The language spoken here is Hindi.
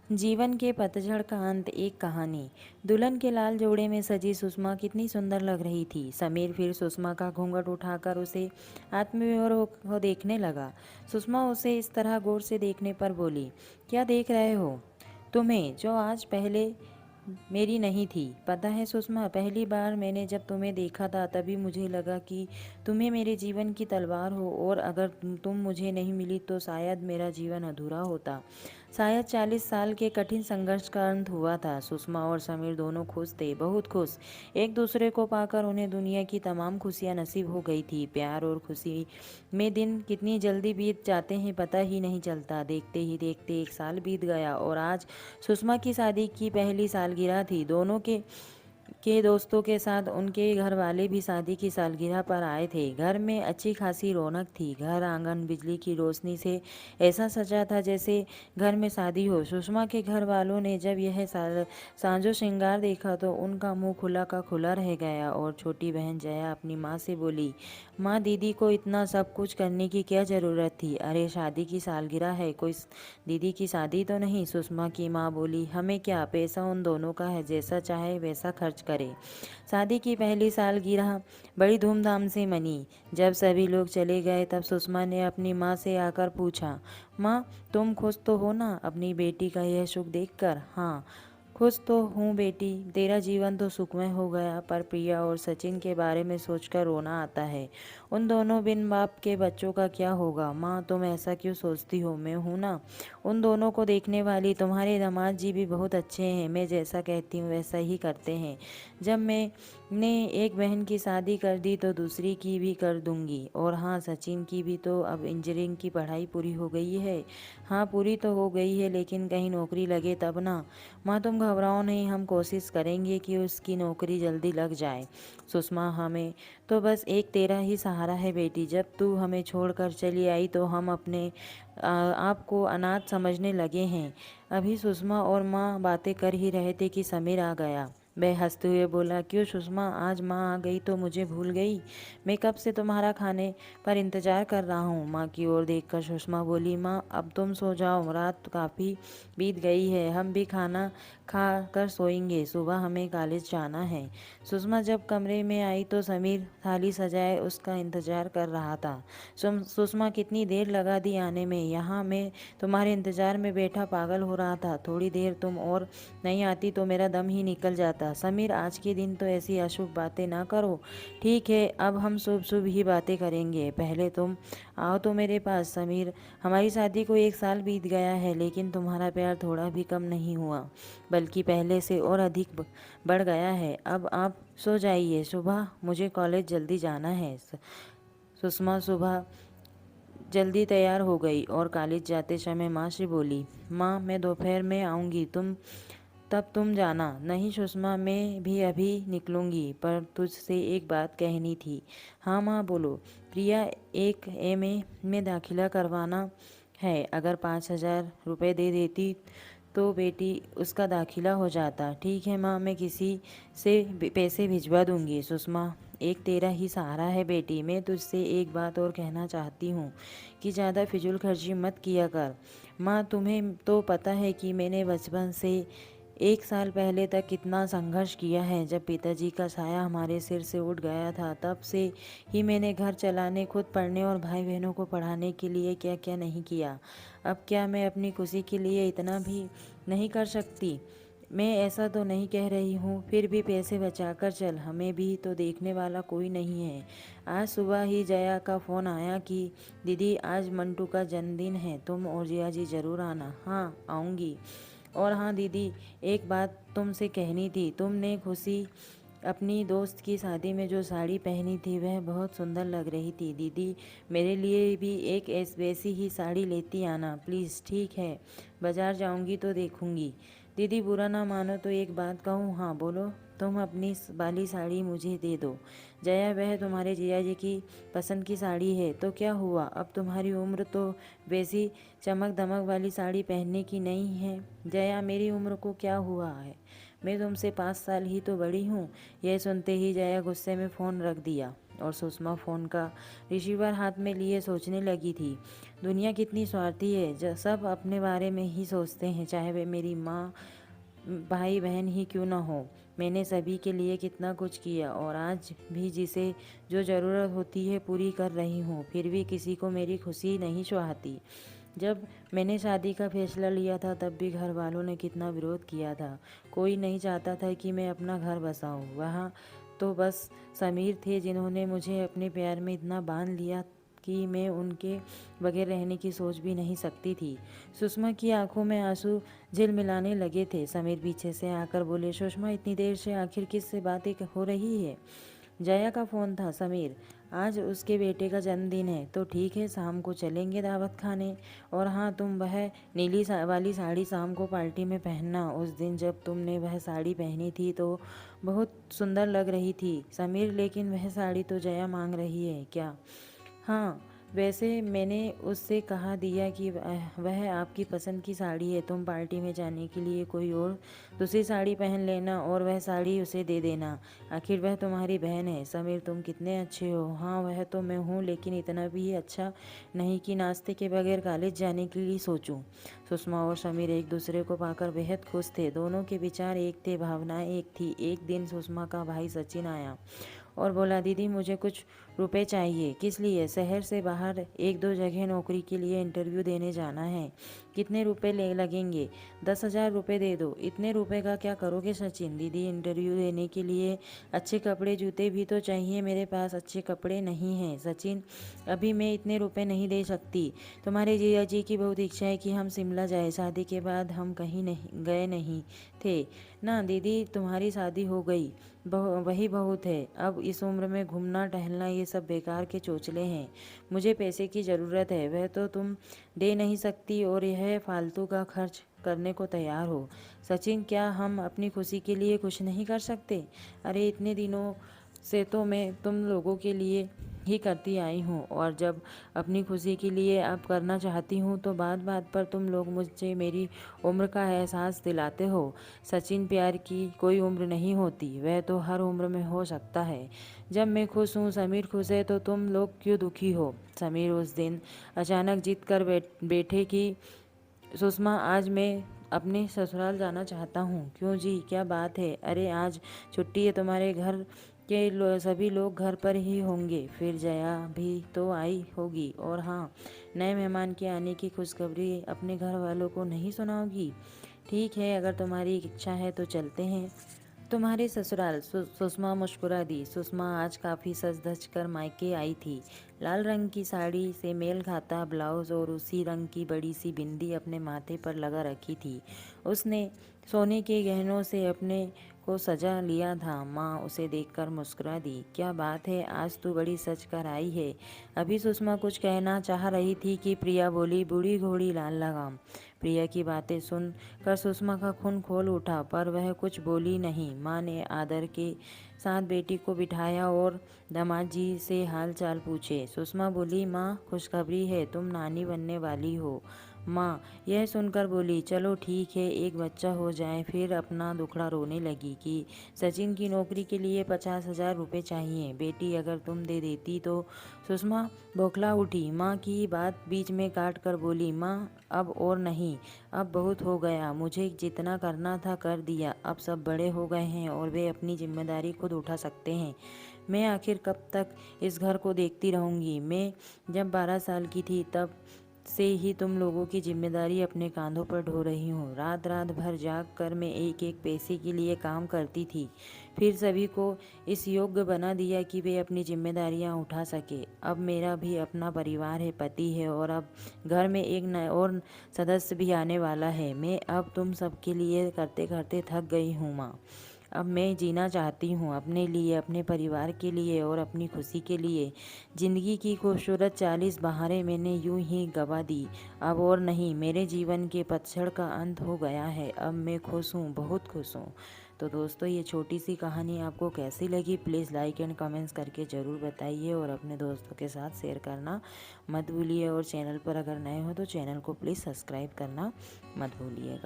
जीवन के पतझड़ का अंत एक कहानी। दुल्हन के लाल जोड़े में सजी सुषमा कितनी सुंदर लग रही थी। समीर फिर सुषमा का घूंघट उठाकर उसे आत्मविभोर हो देखने लगा। सुषमा उसे इस तरह गौर से देखने पर बोली, क्या देख रहे हो? तुम्हें, जो आज पहले मेरी नहीं थी। पता है सुषमा, पहली बार मैंने जब तुम्हें देखा था तभी मुझे लगा कि तुम्हें मेरे जीवन की तलवार हो, और अगर तुम मुझे नहीं मिली तो शायद मेरा जीवन अधूरा होता। शायद 40 साल के कठिन संघर्ष का अंत हुआ था। सुषमा और समीर दोनों खुश थे, बहुत खुश। एक दूसरे को पाकर उन्हें दुनिया की तमाम खुशियां नसीब हो गई थी। प्यार और खुशी में दिन कितनी जल्दी बीत जाते हैं पता ही नहीं चलता। देखते ही देखते 1 साल बीत गया और आज सुषमा की शादी की पहली सालगिरह थी। दोनों के दोस्तों के साथ उनके घर वाले भी शादी की सालगिरह पर आए थे। घर में अच्छी खासी रौनक थी। घर आंगन बिजली की रोशनी से ऐसा सजा था जैसे घर में शादी हो। सुषमा के घर वालों ने जब यह साजो श्रृंगार देखा तो उनका मुंह खुला का खुला रह गया, और छोटी बहन जया अपनी माँ से बोली, माँ, दीदी को इतना सब कुछ करने की क्या ज़रूरत थी? अरे शादी की सालगिरह है, कोई दीदी की शादी तो नहीं। सुषमा की माँ बोली, हमें क्या, पैसा उन दोनों का है, जैसा चाहे वैसा खर्च करे। शादी की पहली सालगिरह बड़ी धूमधाम से मनी। जब सभी लोग चले गए तब सुषमा ने अपनी माँ से आकर पूछा, माँ, तुम खुश तो हो ना अपनी बेटी का यह सुख देखकर? हाँ, खुश तो हूँ बेटी, तेरा जीवन तो सुखमय हो गया, पर प्रिया और सचिन के बारे में सोचकर रोना आता है। उन दोनों बिन बाप के बच्चों का क्या होगा? माँ, तुम ऐसा क्यों सोचती हो? मैं हूँ ना उन दोनों को देखने वाली। तुम्हारे दामाद जी भी बहुत अच्छे हैं, मैं जैसा कहती हूँ वैसा ही करते हैं। जब मैंने एक बहन की शादी कर दी तो दूसरी की भी कर दूंगी। और हाँ, सचिन की भी तो अब इंजीनियरिंग की पढ़ाई पूरी हो गई है। हाँ, पूरी तो हो गई है, लेकिन कहीं नौकरी लगे तब ना। माँ, तुम घबराओ नहीं, हम कोशिश करेंगे कि उसकी नौकरी जल्दी लग जाए। सुषमा, हमें तो बस एक तेरा ही सहारा है बेटी। जब तू हमें छोड़कर चली आई तो हम अपने आप को अनाथ समझने लगे हैं। अभी सुषमा और माँ बातें कर ही रहे थे कि समीर आ गया। वह हंसते हुए बोला, क्यों सुषमा, आज माँ आ गई तो मुझे भूल गई? मैं कब से तुम्हारा खाने पर इंतजार कर रहा हूँ। माँ की ओर देखकर सुषमा बोली, माँ, अब तुम सो जाओ, रात काफ़ी बीत गई है, हम भी खाना खा कर सोएंगे, सुबह हमें कॉलेज जाना है। सुषमा जब कमरे में आई तो समीर थाली सजाए उसका इंतजार कर रहा था। सुषमा, कितनी देर लगा दी आने में? यहाँ मैं तुम्हारे इंतजार में बैठा पागल हो रहा था। थोड़ी देर तुम और नहीं आती तो मेरा दम ही निकल जाता। समीर, आज के दिन तो ऐसी अशुभ बातें ना करो। ठीक है, अब हम शुभ शुभ ही बातें करेंगे। पहले तुम आओ तो मेरे पास। समीर, हमारी शादी को 1 साल बीत गया है, लेकिन तुम्हारा प्यार थोड़ा भी कम नहीं हुआ, बल्कि पहले से और अधिक बढ़ गया है। अब आप सो जाइए, सुबह मुझे कॉलेज जल्दी जाना है। सुषमा सुबह जल्दी तैयार हो गई और कॉलेज जाते समय माँ से बोली, माँ, मैं दोपहर में आऊँगी, तुम जाना। नहीं सुषमा, मैं भी अभी निकलूँगी, पर तुझसे एक बात कहनी थी। हाँ माँ, बोलो। प्रिया एक एमए में दाखिला करवाना है। अगर 5,000 रुपये दे देती तो बेटी उसका दाखिला हो जाता। ठीक है माँ, मैं किसी से पैसे भिजवा दूंगी। सुषमा, एक तेरा ही सहारा है बेटी। मैं तुझसे एक बात और कहना चाहती हूँ कि ज़्यादा फिजूल खर्ची मत किया कर। माँ, तुम्हें तो पता है कि मैंने बचपन से 1 साल पहले तक कितना संघर्ष किया है। जब पिताजी का साया हमारे सिर से उठ गया था तब से ही मैंने घर चलाने, खुद पढ़ने और भाई बहनों को पढ़ाने के लिए क्या क्या नहीं किया। अब क्या मैं अपनी खुशी के लिए इतना भी नहीं कर सकती? मैं ऐसा तो नहीं कह रही हूँ, फिर भी पैसे बचाकर चल, हमें भी तो देखने वाला कोई नहीं है। आज सुबह ही जया का फ़ोन आया कि दीदी, आज मंटू का जन्मदिन है, तुम और जिया जी ज़रूर आना। हाँ, आऊँगी। और हाँ दीदी, एक बात तुमसे कहनी थी। तुमने खुशी अपनी दोस्त की शादी में जो साड़ी पहनी थी वह बहुत सुंदर लग रही थी। दीदी, मेरे लिए भी एक वैसी ही साड़ी लेती आना प्लीज़। ठीक है, बाज़ार जाऊंगी तो देखूंगी। दीदी, बुरा ना मानो तो एक बात कहूँ? हाँ बोलो। तुम अपनी वाली साड़ी मुझे दे दो। जया, वह तुम्हारे जिया जी की पसंद की साड़ी है तो क्या हुआ? अब तुम्हारी उम्र तो वैसी चमक दमक वाली साड़ी पहनने की नहीं है। जया, मेरी उम्र को क्या हुआ है? मैं तुमसे 5 साल ही तो बड़ी हूँ। यह सुनते ही जया गुस्से में फ़ोन रख दिया और सुषमा फ़ोन का रिसीवर हाथ में लिए सोचने लगी थी, दुनिया कितनी स्वार्थी है, सब अपने बारे में ही सोचते हैं, चाहे वे मेरी माँ भाई बहन ही क्यों ना हो। मैंने सभी के लिए कितना कुछ किया और आज भी जिसे जो ज़रूरत होती है पूरी कर रही हूँ, फिर भी किसी को मेरी खुशी नहीं चाहती। जब मैंने शादी का फैसला लिया था तब भी घर वालों ने कितना विरोध किया था। कोई नहीं चाहता था कि मैं अपना घर बसाऊं। वहाँ तो बस समीर थे जिन्होंने मुझे अपने प्यार में इतना बांध लिया कि मैं उनके बगैर रहने की सोच भी नहीं सकती थी। सुषमा की आंखों में आंसू झिलमिलाने लगे थे। समीर पीछे से आकर बोले, सुषमा इतनी देर से आखिर किससे बातें हो रही है? जया का फ़ोन था। समीर, आज उसके बेटे का जन्मदिन है तो ठीक है, शाम को चलेंगे दावत खाने। और हाँ, तुम वह नीली वाली साड़ी शाम को पार्टी में पहनना। उस दिन जब तुमने वह साड़ी पहनी थी तो बहुत सुंदर लग रही थी। समीर, लेकिन वह साड़ी तो जया मांग रही है क्या? हाँ, वैसे मैंने उससे कहा दिया कि वह आपकी पसंद की साड़ी है, तुम पार्टी में जाने के लिए कोई और दूसरी साड़ी पहन लेना और वह साड़ी उसे दे देना। आखिर वह तुम्हारी बहन है। समीर, तुम कितने अच्छे हो। हाँ, वह तो मैं हूँ, लेकिन इतना भी अच्छा नहीं कि नाश्ते के बगैर कॉलेज जाने के लिए सोचूं। सुषमा और समीर एक दूसरे को पाकर बेहद खुश थे। दोनों के विचार एक थे, भावनाएं एक थी। एक दिन सुषमा का भाई सचिन आया और बोला, दीदी मुझे कुछ रुपए चाहिए। किस लिए? शहर से बाहर एक दो जगह नौकरी के लिए इंटरव्यू देने जाना है। कितने रुपए लगेंगे? 10,000 रुपये दे दो। इतने रुपए का क्या करोगे सचिन? दीदी, इंटरव्यू देने के लिए अच्छे कपड़े जूते भी तो चाहिए, मेरे पास अच्छे कपड़े नहीं हैं। सचिन, अभी मैं इतने रुपए नहीं दे सकती। तुम्हारे जीजा जी की बहुत इच्छा है कि हम शिमला जाए। शादी के बाद हम कहीं नहीं गए नहीं थे ना दीदी, तुम्हारी शादी हो गई, वही बहुत है। अब इस उम्र में घूमना टहलना ये सब बेकार के चोचले हैं। मुझे पैसे की ज़रूरत है, वह तो तुम दे नहीं सकती और यह फालतू का खर्च करने को तैयार हो। सचिन, क्या हम अपनी खुशी के लिए कुछ नहीं कर सकते? अरे इतने दिनों से तो मैं तुम लोगों के लिए ही करती आई हूँ, और जब अपनी खुशी के लिए अब करना चाहती हूँ तो बात बात पर तुम लोग मुझे मेरी उम्र का एहसास दिलाते हो। सचिन, प्यार की कोई उम्र नहीं होती, वह तो हर उम्र में हो सकता है। जब मैं खुश हूँ, समीर खुश है, तो तुम लोग क्यों दुखी हो? समीर उस दिन अचानक जिद कर बैठे कि सुषमा, आज मैं अपने ससुराल जाना चाहता हूँ। क्यों जी, क्या बात है? अरे आज छुट्टी है, तुम्हारे घर के सभी लोग घर पर ही होंगे, फिर जया भी तो आई होगी। और हाँ, नए मेहमान के आने की खुशखबरी अपने घर वालों को नहीं सुनाओगी? ठीक है, अगर तुम्हारी इच्छा है तो चलते हैं तुम्हारे ससुराल। सुषमा मुस्कुरा दी। सुषमा आज काफ़ी सज धज कर मायके आई थी। लाल रंग की साड़ी से मेल खाता ब्लाउज और उसी रंग की बड़ी सी बिंदी अपने माथे पर लगा रखी थी। उसने सोने के गहनों से अपने को सजा लिया था। माँ उसे देखकर मुस्कुरा दी। क्या बात है, आज तू बड़ी सज कर आई है। अभी सुषमा कुछ कहना चाह रही थी कि प्रिया बोली, बूढ़ी घोड़ी लाल लगाम। प्रिया की बातें सुन कर सुषमा का खून खोल उठा, पर वह कुछ बोली नहीं। माँ ने आदर के साथ बेटी को बिठाया और दामाद जी से हाल चाल पूछे। सुषमा बोली, माँ खुशखबरी है, तुम नानी बनने वाली हो। माँ यह सुनकर बोली, चलो ठीक है, एक बच्चा हो जाए। फिर अपना दुखड़ा रोने लगी कि सचिन की नौकरी के लिए 50,000 रुपये चाहिए, बेटी अगर तुम दे देती तो। सुषमा बौखला उठी। माँ की बात बीच में काट कर बोली, माँ अब और नहीं, अब बहुत हो गया, मुझे जितना करना था कर दिया। अब सब बड़े हो गए हैं और वे अपनी जिम्मेदारी खुद उठा सकते हैं। मैं आखिर कब तक इस घर को देखती रहूँगी? मैं जब 12 साल की थी तब से ही तुम लोगों की जिम्मेदारी अपने कांधों पर ढो रही हूँ। रात रात भर जाग कर मैं एक एक पैसे के लिए काम करती थी, फिर सभी को इस योग्य बना दिया कि वे अपनी जिम्मेदारियाँ उठा सके। अब मेरा भी अपना परिवार है, पति है, और अब घर में एक नया और सदस्य भी आने वाला है। मैं अब तुम सबके लिए करते करते थक गई हूँ माँ। अब मैं जीना चाहती हूँ अपने लिए, अपने परिवार के लिए और अपनी खुशी के लिए। ज़िंदगी की खूबसूरत 40 बहारें मैंने यूं ही गवा दी। अब और नहीं, मेरे जीवन के पतझड़ का अंत हो गया है। अब मैं खुश हूँ, बहुत खुश हूँ। तो दोस्तों, ये छोटी सी कहानी आपको कैसी लगी? प्लीज़ लाइक एंड कमेंट्स करके ज़रूर बताइए और अपने दोस्तों के साथ शेयर करना मत भूलिए। और चैनल पर अगर नए हो तो चैनल को प्लीज़ सब्सक्राइब करना मत भूलिएगा।